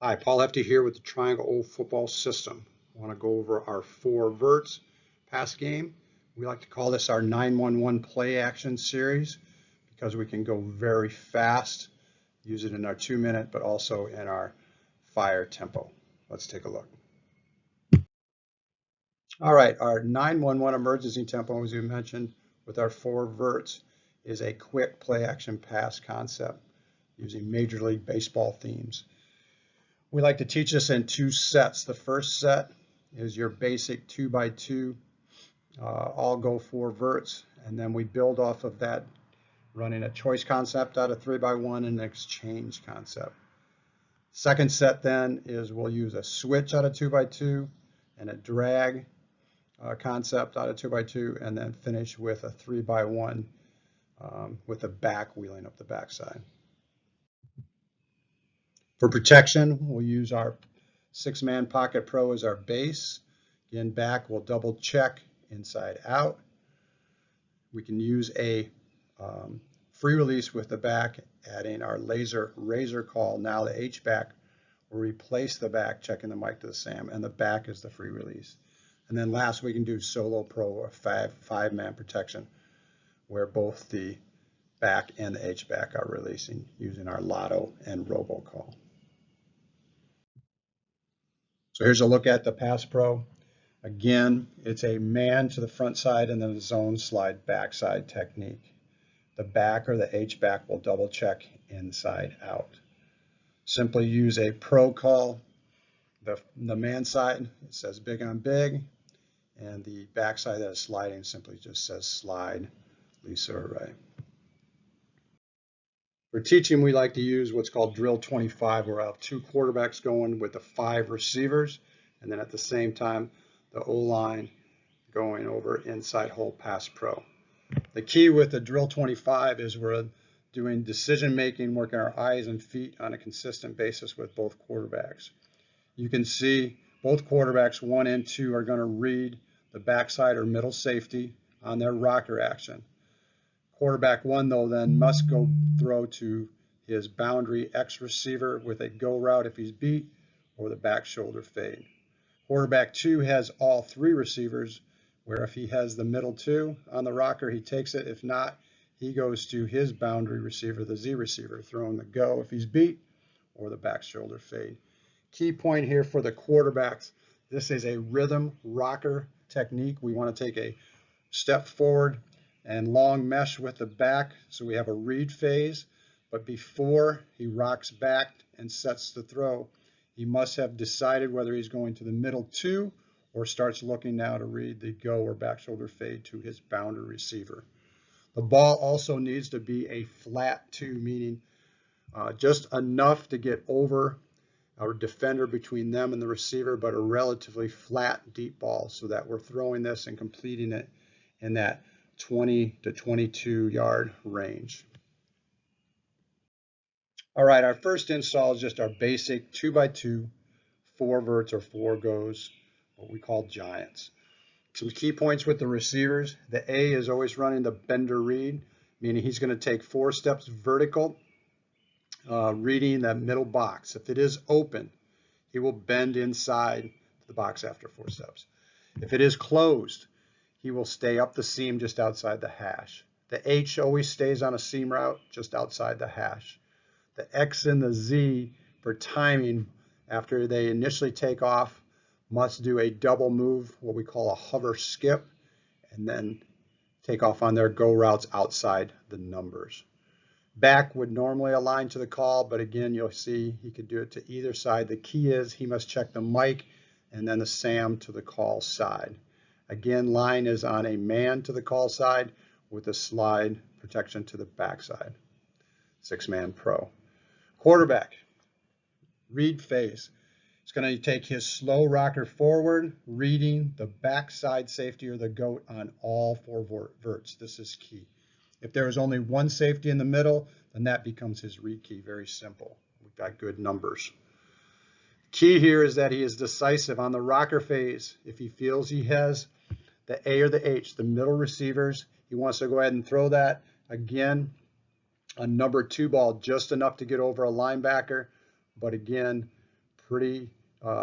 Hi, Paul Hefty here with the Triangle Old Football System. I want to go over our Four Verts Pass game. We like to call this our 911 play action series because we can go very fast, use it in our 2-minute, but also in our fire tempo. Let's take a look. All right, our 911 emergency tempo, as you mentioned, with our Four Verts, is a quick play action pass concept using Major League Baseball themes. We like to teach this in 2 sets. The first set is your basic 2x2, all go 4 verts, and then we build off of that, running a choice concept out of 3x1 and an exchange concept. Second set then is we'll use a switch out of 2x2 and a drag concept out of 2x2, and then finish with a 3x1 with a back wheeling up the backside. For protection, we'll use our 6-man pocket pro as our base. Again, back, we'll double check inside out. We can use a free release with the back, adding our laser razor call. Now the H-back will replace the back, checking the mic to the SAM, and the back is the free release. And then last, we can do solo pro or 5-man protection, where both the back and the H-back are releasing using our lotto and robocall. So here's a look at the Pass Pro. Again, it's a man to the front side and then a zone slide backside technique. The back or the H-back will double check inside out. Simply use a pro call. The man side, it says big on big, and the back side that is sliding simply just says slide, Lisa or Ray. For teaching, we like to use what's called drill 25, where I have 2 quarterbacks going with the 5 receivers, and then at the same time, the O-line going over inside hole pass pro. The key with the drill 25 is we're doing decision making, working our eyes and feet on a consistent basis with both quarterbacks. You can see both quarterbacks, 1 and 2, are going to read the backside or middle safety on their rocker action. Quarterback 1, though, then must go throw to his boundary X receiver with a go route if he's beat, or the back shoulder fade. Quarterback 2 has all 3 receivers, where if he has the middle 2 on the rocker, he takes it. If not, he goes to his boundary receiver, the Z receiver, throwing the go if he's beat, or the back shoulder fade. Key point here for the quarterbacks, this is a rhythm rocker technique. We want to take a step forward and long mesh with the back, so we have a read phase, but before he rocks back and sets the throw, he must have decided whether he's going to the middle 2 or starts looking now to read the go or back shoulder fade to his boundary receiver. The ball also needs to be a flat 2, meaning just enough to get over our defender between them and the receiver, but a relatively flat deep ball, so that we're throwing this and completing it in that 20 to 22 yard range. All right, our first install is just our basic 2x2, 4 verts or 4 goes, what we call giants. Some key points with the receivers. The A is always running the bender read, meaning he's going to take 4 steps vertical, reading that middle box. If it is open, he will bend inside the box after 4 steps. If it is closed, he will stay up the seam just outside the hash. The H always stays on a seam route just outside the hash. The X and the Z for timing, after they initially take off, must do a double move, what we call a hover skip, and then take off on their go routes outside the numbers. Back would normally align to the call, but again, you'll see he could do it to either side. The key is he must check the mic and then the SAM to the call side. Again, line is on a man to the call side with a slide protection to the backside. 6-man pro. Quarterback, read phase. He's going to take his slow rocker forward, reading the backside safety or the goat on all 4 verts. This is key. If there is only 1 safety in the middle, then that becomes his read key. Very simple. We've got good numbers. Key here is that he is decisive on the rocker phase. If he feels he has the A or the H, the middle receivers, he wants to go ahead and throw that. Again, a number 2 ball, just enough to get over a linebacker, but again, pretty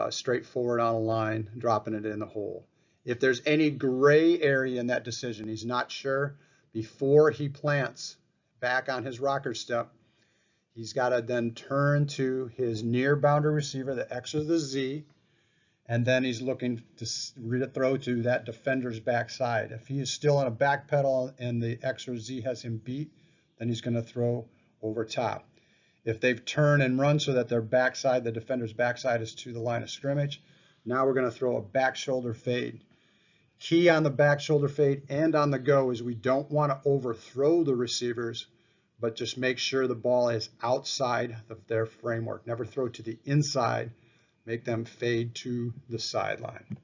straightforward on a line, dropping it in the hole. If there's any gray area in that decision, he's not sure, before he plants back on his rocker step, he's got to then turn to his near boundary receiver, the X or the Z, and then he's looking to throw to that defender's backside. If he is still on a back pedal and the X or Z has him beat, then he's going to throw over top. If they've turned and run so that their backside, the defender's backside, is to the line of scrimmage, now we're going to throw a back shoulder fade. Key on the back shoulder fade and on the go is we don't want to overthrow the receivers, but just make sure the ball is outside of their framework. Never throw to the inside. Make them fade to the sideline.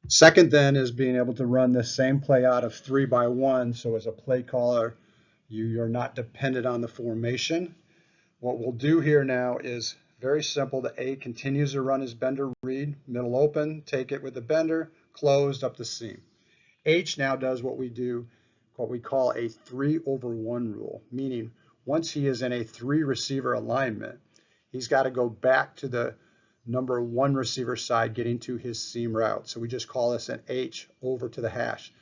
Second then is being able to run this same play out of 3x1. So as a play caller, you're not dependent on the formation. What we'll do here now is very simple. The A continues to run his bender read, middle open, take it with the bender, closed up the seam. H now does what we call a 3/1 rule, meaning once he is in a 3 receiver alignment, he's got to go back to the number 1 receiver side, getting to his seam route. So we just call this an H over to the hash.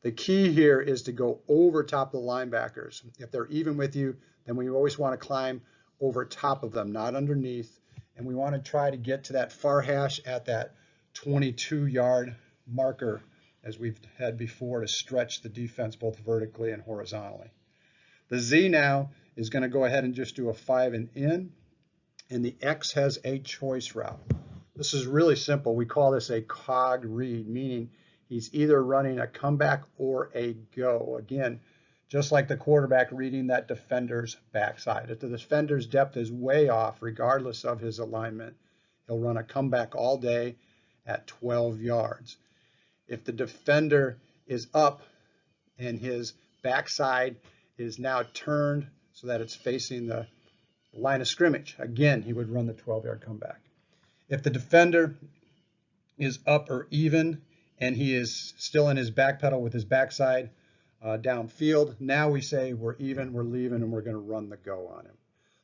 The key here is to go over top of the linebackers. If they're even with you, then we always want to climb over top of them, not underneath. And we want to try to get to that far hash at that 22-yard marker, as we've had before, to stretch the defense both vertically and horizontally. The Z now is going to go ahead and just do a 5 and in, and the X has a choice route. This is really simple. We call this a Cog Read, meaning he's either running a comeback or a go. Again, just like the quarterback reading that defender's backside. If the defender's depth is way off, regardless of his alignment, he'll run a comeback all day at 12 yards. If the defender is up and his backside is now turned so that it's facing the line of scrimmage, again, he would run the 12-yard comeback. If the defender is up or even and he is still in his back pedal with his backside downfield, now we say we're even, we're leaving, and we're going to run the go on him.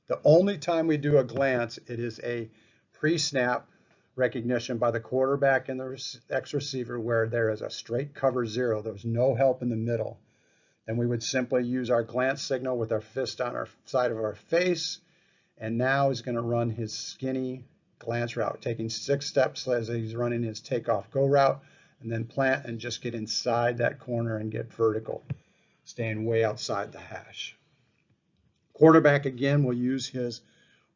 The only time we do a glance, it is a pre-snap recognition by the quarterback and the X receiver where there is a straight cover 0. There's no help in the middle. Then we would simply use our glance signal with our fist on our side of our face, and now he's going to run his skinny glance route, taking 6 steps as he's running his takeoff go route, and then plant and just get inside that corner and get vertical, staying way outside the hash. Quarterback, again, will use his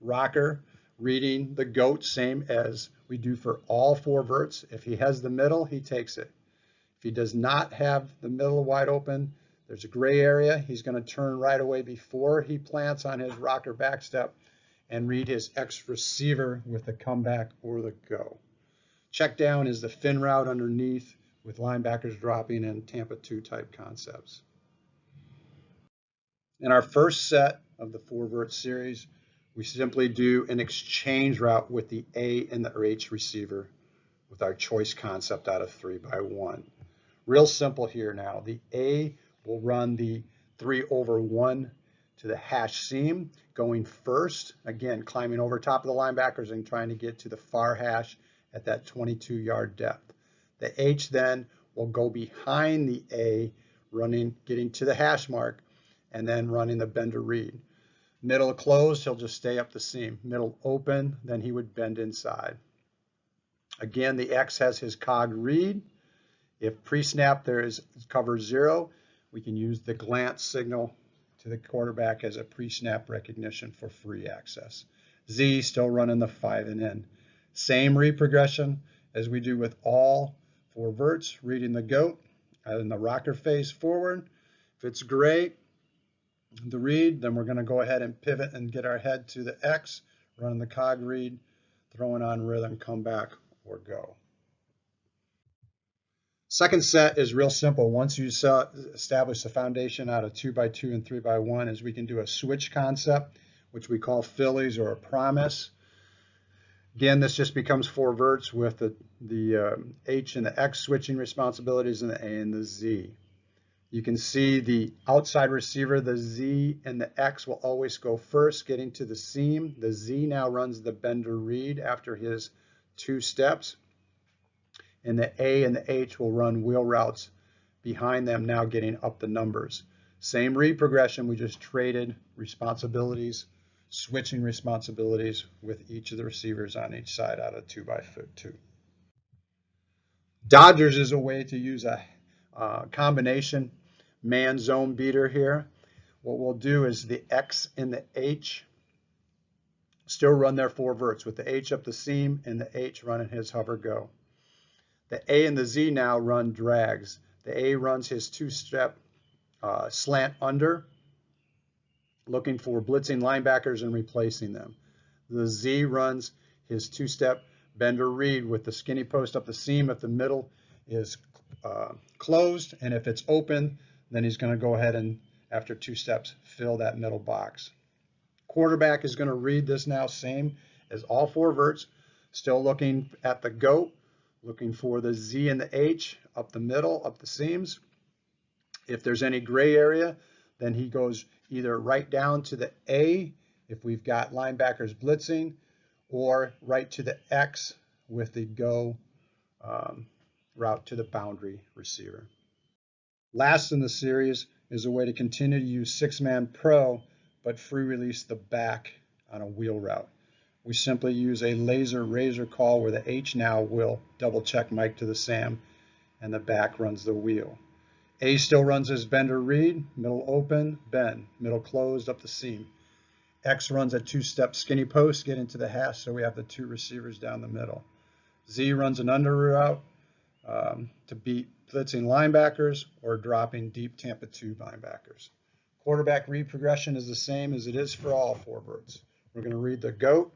rocker, reading the goat, same as we do for all 4 verts. If he has the middle, he takes it. If he does not have the middle wide open, there's a gray area. He's going to turn right away before he plants on his rocker back step and read his X receiver with the comeback or the go. Check down is the fin route underneath with linebackers dropping and Tampa 2 type concepts. In our first set of the 4 verts series, we simply do an exchange route with the A and the H receiver with our choice concept out of 3x1. Real simple here now. The A will run the 3/1 to the hash seam, going first, again, climbing over top of the linebackers and trying to get to the far hash at that 22-yard depth. The H then will go behind the A, getting to the hash mark, and then running the bender read. Middle closed, he'll just stay up the seam. Middle open, then he would bend inside. Again, the X has his Cog Read. If pre-snap there is cover 0, we can use the glance signal to the quarterback as a pre-snap recognition for free access. Z still running the 5 and in. Same read progression as we do with all 4 verts, reading the goat and the rocker face forward. If it's gray, the read, then we're going to go ahead and pivot and get our head to the X, running the Cog Read, throwing on rhythm, comeback, or go. Second set is real simple. Once you establish the foundation out of 2x2 and 3x1, is we can do a switch concept, which we call Phillies or a promise. Again, this just becomes 4 verts with the H and the X switching responsibilities and the A and the Z. You can see the outside receiver, the Z and the X will always go first, getting to the seam. The Z now runs the bender read after his 2 steps, and the A and the H will run wheel routes behind them, now getting up the numbers. Same read progression, we just traded responsibilities, switching responsibilities with each of the receivers on each side out of 2x2. Dodgers is a way to use a combination man zone beater here. What we'll do is the X and the H still run their 4 verts with the H up the seam and the H running his hover go. The A and the Z now run drags. The A runs his 2-step slant under, looking for blitzing linebackers and replacing them. The Z runs his 2-step bender read with the skinny post up the seam if the middle is closed, and if it's open, then he's going to go ahead and, after 2 steps, fill that middle box. Quarterback is going to read this now, same as all 4 verts, still looking at the goat, looking for the Z and the H up the middle, up the seams. If there's any gray area, then he goes either right down to the A if we've got linebackers blitzing, or right to the X with the go route to the boundary receiver. Last in the series is a way to continue to use 6-man pro, but free release the back on a wheel route. We simply use a laser razor call where the H now will double check Mike to the Sam, and the back runs the wheel. A still runs his bender read, middle open, bend, middle closed up the seam. X runs a 2-step skinny post, get into the hash, so we have the 2 receivers down the middle. Z runs an under route to beat blitzing linebackers or dropping deep Tampa 2 linebackers. Quarterback read progression is the same as it is for all 4 verts. We're going to read the goat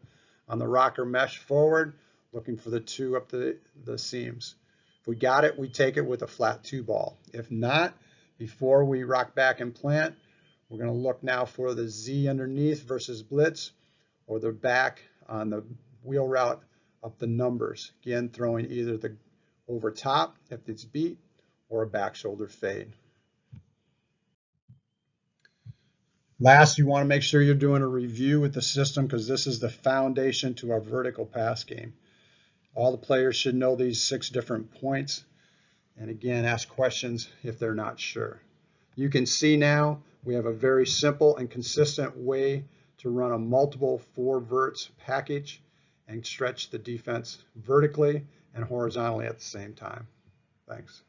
on the rocker mesh forward, looking for the 2 up the seams. If we got it, we take it with a flat 2 ball. If not, before we rock back and plant, we're going to look now for the Z underneath versus blitz, or the back on the wheel route up the numbers. Again, throwing either the over top if it's beat, or a back shoulder fade. Last, you want to make sure you're doing a review with the system, because this is the foundation to our vertical pass game. All the players should know these 6 different points, and again, ask questions if they're not sure. You can see now we have a very simple and consistent way to run a multiple 4 verts package and stretch the defense vertically and horizontally at the same time. Thanks.